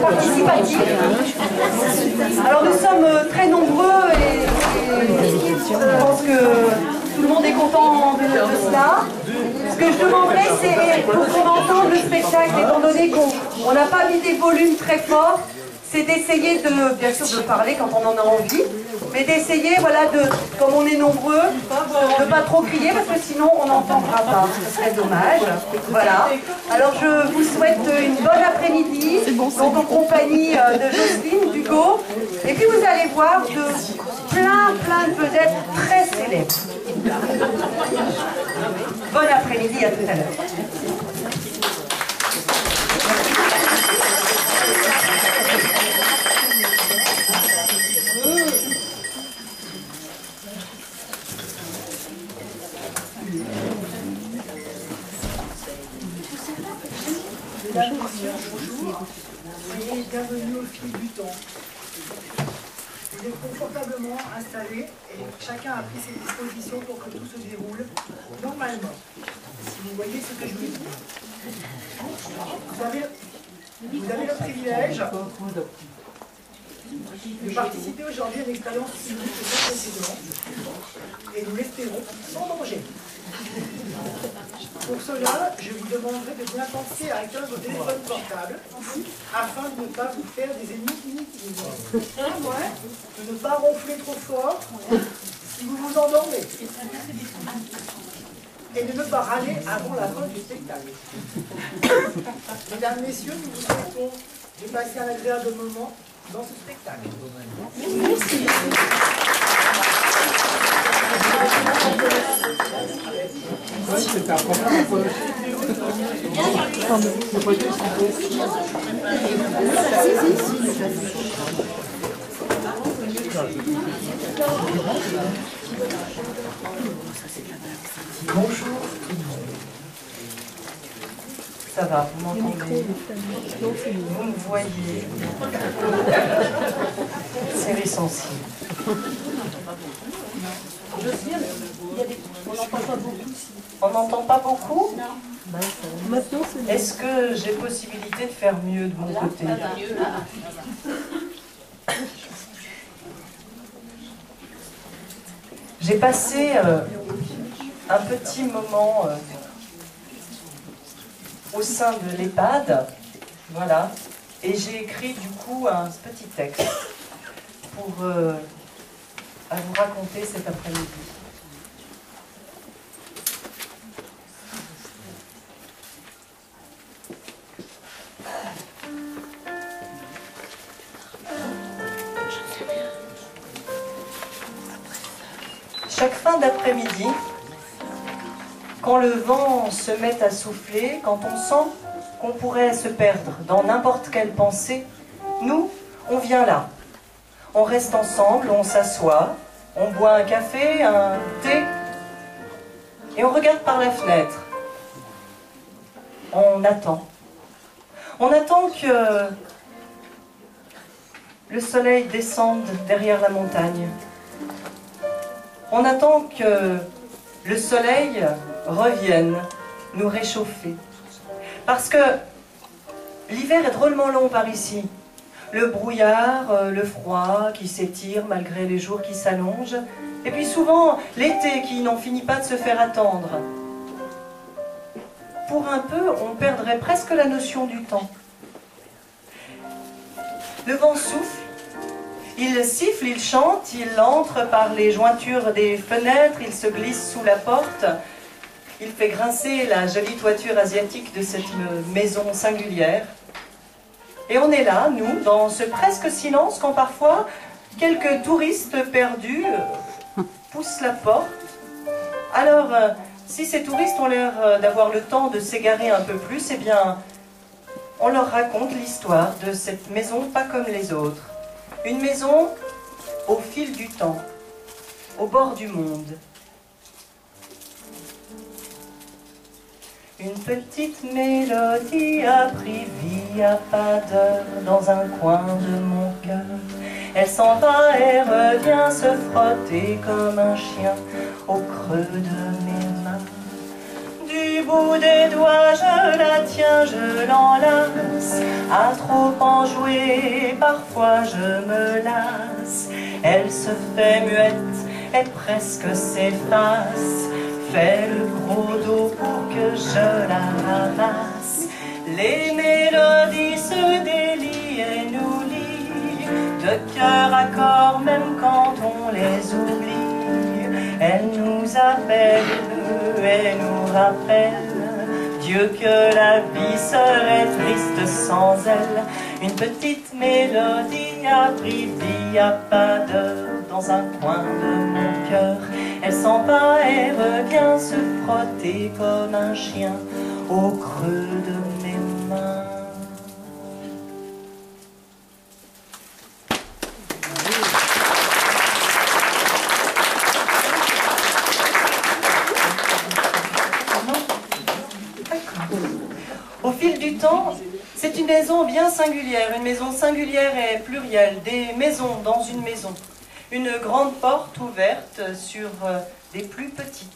participatif. Alors nous sommes très nombreux et je pense que tout le monde est content de cela. Ce que je demanderais, c'est pour qu'on entende le spectacle, étant donné qu'on n'a pas mis des volumes très forts, c'est d'essayer de, bien sûr, de parler quand on en a envie, mais d'essayer, voilà, comme on est nombreux, de ne pas trop crier, parce que sinon on n'entendra pas. Ce serait dommage. Voilà. Alors je vous souhaite une bonne après-midi, donc en compagnie de Jocelyne, d'Hugo, et puis vous allez voir de plein de vedettes très célèbres. Bon après-midi, à tout à l'heure. Bonjour, soyez bienvenue au fil du temps. Vous êtes confortablement installés et chacun a pris ses dispositions pour que tout se déroule normalement. Si vous voyez ce que je vous dis, vous avez le privilège de participer aujourd'hui à une expérience unique et sans précédent, et nous l'espérons sans danger. Pour cela, je vous demanderai de bien penser à éteindre vos téléphones portables afin de ne pas vous faire des ennemis inutiles. De ne pas ronfler trop fort si vous vous endormez. Et de ne pas râler avant la fin du spectacle. Mesdames, Messieurs, nous vous souhaitons de passer un agréable moment dans ce spectacle. Merci. C'est un problème. Bonjour. Ça va, vous m'entendez? Vous me voyez? C'est l'essentiel. On n'entend pas beaucoup? Est-ce que j'ai possibilité de faire mieux de mon côté? J'ai passé un petit moment au sein de l'EHPAD, voilà, et j'ai écrit du coup un petit texte pour à vous raconter cet après-midi. Chaque fin d'après-midi, quand le vent se met à souffler, quand on sent qu'on pourrait se perdre dans n'importe quelle pensée, nous, on vient là. On reste ensemble, on s'assoit, on boit un café, un thé, et on regarde par la fenêtre. On attend. On attend que le soleil descende derrière la montagne. On attend que le soleil revienne nous réchauffer. Parce que l'hiver est drôlement long par ici. Le brouillard, le froid qui s'étire malgré les jours qui s'allongent. Et puis souvent, l'été qui n'en finit pas de se faire attendre. Pour un peu, on perdrait presque la notion du temps. Le vent souffle. Il siffle, il chante, il entre par les jointures des fenêtres, il se glisse sous la porte, il fait grincer la jolie toiture asiatique de cette maison singulière. Et on est là, nous, dans ce presque silence, quand parfois quelques touristes perdus poussent la porte. Alors, si ces touristes ont l'air d'avoir le temps de s'égarer un peu plus, eh bien, on leur raconte l'histoire de cette maison pas comme les autres. Une maison au fil du temps, au bord du monde. Une petite mélodie a pris vie à pas d'heure dans un coin de mon cœur. Elle s'en va et revient se frotter comme un chien au creux de mes mains. Du bout des doigts je la tiens, je l'enlace, à trop en jouer jouer, parfois je me lasse. Elle se fait muette et presque s'efface, fait le gros dos pour que je la ramasse. Les mélodies se délient et nous lient de cœur à corps, même quand on les oublie. Elle nous appelle et nous rappelle Dieu que la vie serait triste sans elle. Une petite mélodie a pris vie à pas d'heure dans un coin de mon cœur. Elle s'en va et revient se frotter comme un chien au creux de mes mains. Au fil du temps, c'est une maison bien singulière, une maison singulière et plurielle, des maisons dans une maison. Une grande porte ouverte sur des plus petites.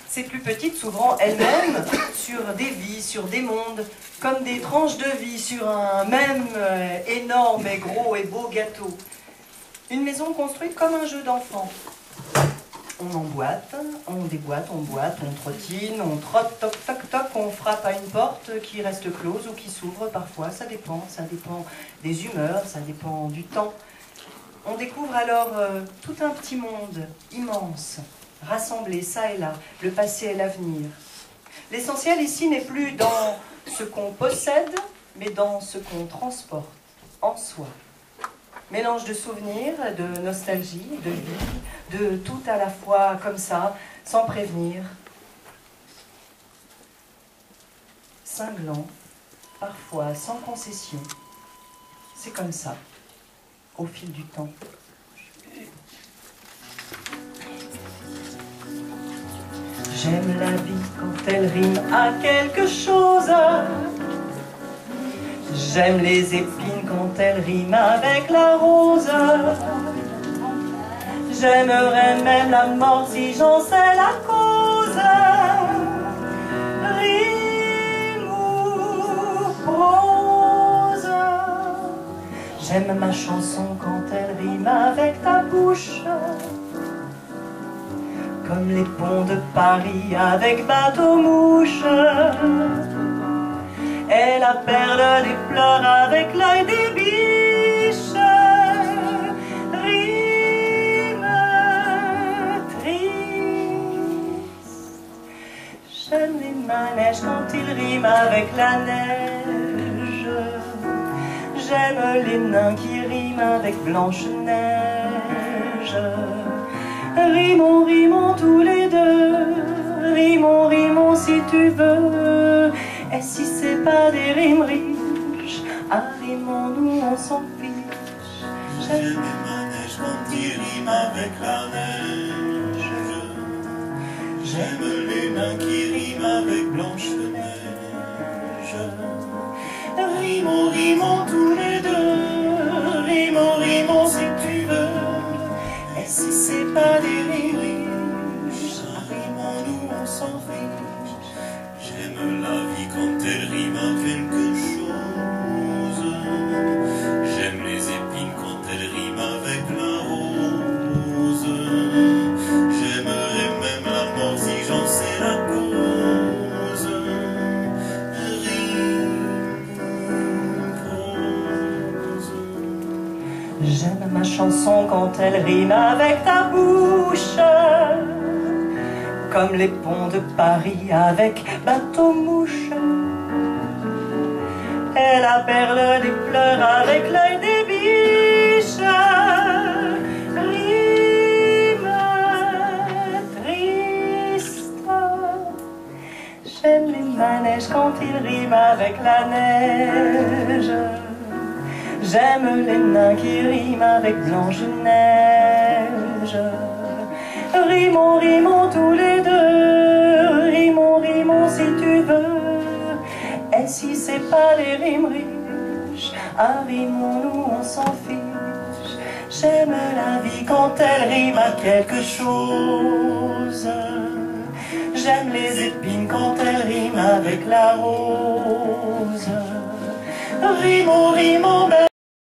Ces plus petites s'ouvrant elles-mêmes sur des vies, sur des mondes, comme des tranches de vie sur un même énorme et gros et beau gâteau. Une maison construite comme un jeu d'enfant. On emboîte, on déboîte, on boite, on trottine, on trotte, toc, toc, toc, on frappe à une porte qui reste close ou qui s'ouvre parfois, ça dépend des humeurs, ça dépend du temps. On découvre alors tout un petit monde immense, rassemblé ça et là, le passé et l'avenir. L'essentiel ici n'est plus dans ce qu'on possède, mais dans ce qu'on transporte en soi. Mélange de souvenirs, de nostalgie, de vie, de tout à la fois comme ça, sans prévenir. Cinglant, parfois sans concession. C'est comme ça, au fil du temps. J'aime la vie quand elle rime à quelque chose. J'aime les épines quand elles riment avec la rose. J'aimerais même la mort si j'en sais la cause. Rime ou prose. J'aime ma chanson quand elle rime avec ta bouche. Comme les ponts de Paris avec bateau-mouche. Et la perle des pleurs avec l'œil des biches. Rime triste. J'aime les manèges quand ils riment avec la neige. J'aime les nains qui riment avec Blanche-Neige. Rimons, rimons tous les deux. Rimons, rimons si tu veux. Et si c'est pas des rimes riches, arrimons-nous, on s'en fiche. J'aime les manèges quand ils riment avec la neige. J'aime les nains qui riment avec Blanche-Neige. Rimons, rimons tous les deux. Rimons, rimons si tu veux. Et si c'est pas des rimes riches, arrimons-nous, on s'en fiche. J'aime la vie quand elle rime à quelque chose. J'aime les épines quand elle rime avec la rose. J'aimerais même la mort si j'en sais la cause. Rime, prose. j'aime ma chanson quand elle rime avec ta bouche. Comme les ponts de Paris avec bateau-mouche. Et la perle des pleurs avec l'œil des biches. Rime triste. J'aime les manèges quand ils riment avec la neige. J'aime les nains qui riment avec Blanche-Neige. Rimons, rimons tous les deux. Rimons, rimons si tu veux. Et si c'est pas les rimes riches, arrimons-nous, on s'en fiche. J'aime la vie quand elle rime à quelque chose. J'aime les épines quand elle rime avec la rose. Rimons, rimons